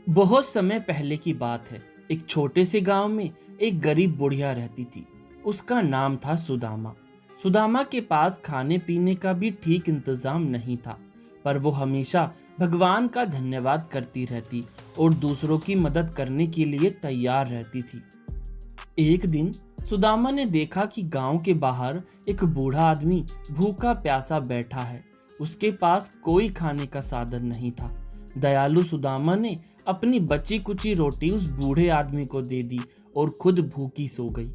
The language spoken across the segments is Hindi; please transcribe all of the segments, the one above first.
बहुत समय पहले की बात है। एक छोटे से गांव में एक गरीब बुढ़िया रहती थी। उसका नाम था सुदामा। सुदामा के पास खाने पीने का भी ठीक इंतजाम नहीं था, पर वो हमेशा भगवान का धन्यवाद करती रहती और दूसरों की मदद करने के लिए तैयार रहती थी। एक दिन सुदामा ने देखा कि गांव के बाहर एक बूढ़ा आदमी भूखा प्यासा बैठा है। उसके पास कोई खाने का साधन नहीं था। दयालु सुदामा ने अपनी बची कुची रोटी उस बूढ़े आदमी को दे दी और खुद भूखी सो गई।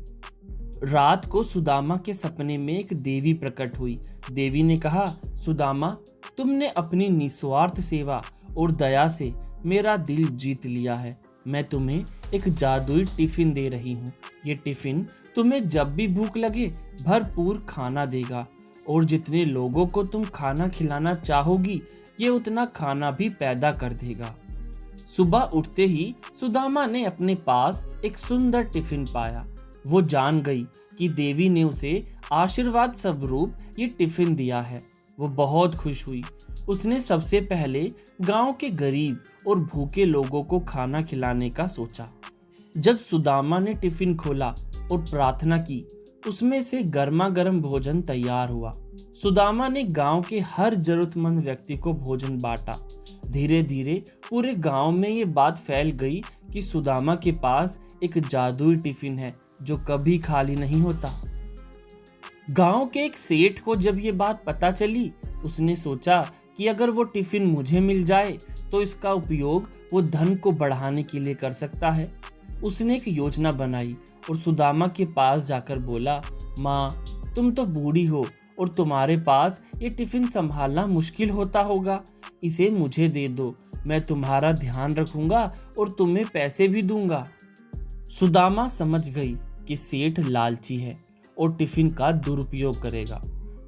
रात को सुदामा के सपने में एक देवी प्रकट हुई। देवी ने कहा, सुदामा, तुमने अपनी निस्वार्थ सेवा और दया से मेरा दिल जीत लिया है। मैं तुम्हें एक जादुई टिफिन दे रही हूँ। ये टिफिन तुम्हें जब भी भूख लगे भरपूर खाना देगा, और जितने लोगों को तुम खाना खिलाना चाहोगी ये उतना खाना भी पैदा कर देगा। सुबह उठते ही सुदामा ने अपने पास एक सुंदर टिफिन पाया। वो जान गई कि देवी ने उसे आशीर्वाद स्वरूप ये टिफिन दिया है। वो बहुत खुश हुई। उसने सबसे पहले गांव के गरीब और भूखे लोगों को खाना खिलाने का सोचा। जब सुदामा ने टिफिन खोला और प्रार्थना की, उसमें से गर्मा गर्म भोजन तैयार हुआ। सुदामा ने गांव के हर जरूरतमंद व्यक्ति को भोजन बांटा। धीरे धीरे पूरे गांव में ये बात फैल गई कि सुदामा के पास एक जादुई टिफिन है जो कभी खाली नहीं होता। गांव के एक सेठ को जब ये बात पता चली, उसने सोचा कि अगर वो टिफिन मुझे मिल जाए तो इसका उपयोग वो धन को बढ़ाने के लिए कर सकता है। उसने एक योजना बनाई और सुदामा के पास जाकर बोला, माँ, तुम तो बूढ़ी हो और तुम्हारे पास ये टिफिन संभालना मुश्किल होता होगा। इसे मुझे दे दो, मैं तुम्हारा ध्यान रखूंगा और तुम्हें पैसे भी दूंगा। सुदामा समझ गई कि सेठ लालची है और टिफिन का दुरुपयोग करेगा।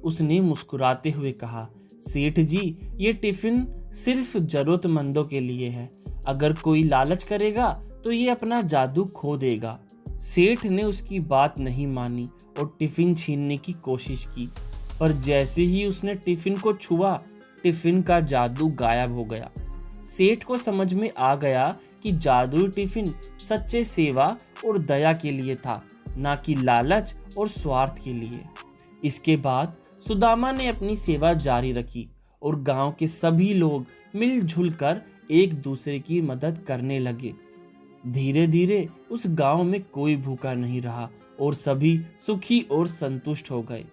उसने मुस्कुराते हुए कहा, सेठ जी, ये टिफिन सिर्फ जरूरतमंदों के लिए है। अगर कोई लालच करेगा तो ये अपना जादू खो देगा। सेठ ने उसकी बात नहीं मानी और टिफिन छीनने की कोशिश की, पर जैसे ही उसने टिफिन को छुआ, टिफिन का जादू गायब हो गया। सेठ को समझ में आ गया कि जादुई टिफिन सच्चे सेवा और दया के लिए था, ना कि लालच और स्वार्थ के लिए। इसके बाद सुदामा ने अपनी सेवा जारी रखी और गांव के सभी लोग मिलजुल कर एक दूसरे की मदद करने लगे। धीरे धीरे उस गांव में कोई भूखा नहीं रहा और सभी सुखी और संतुष्ट हो गए।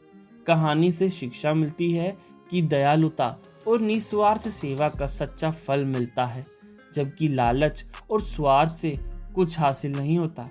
कहानी से शिक्षा मिलती है कि दयालुता और निस्वार्थ सेवा का सच्चा फल मिलता है, जबकि लालच और स्वार्थ से कुछ हासिल नहीं होता।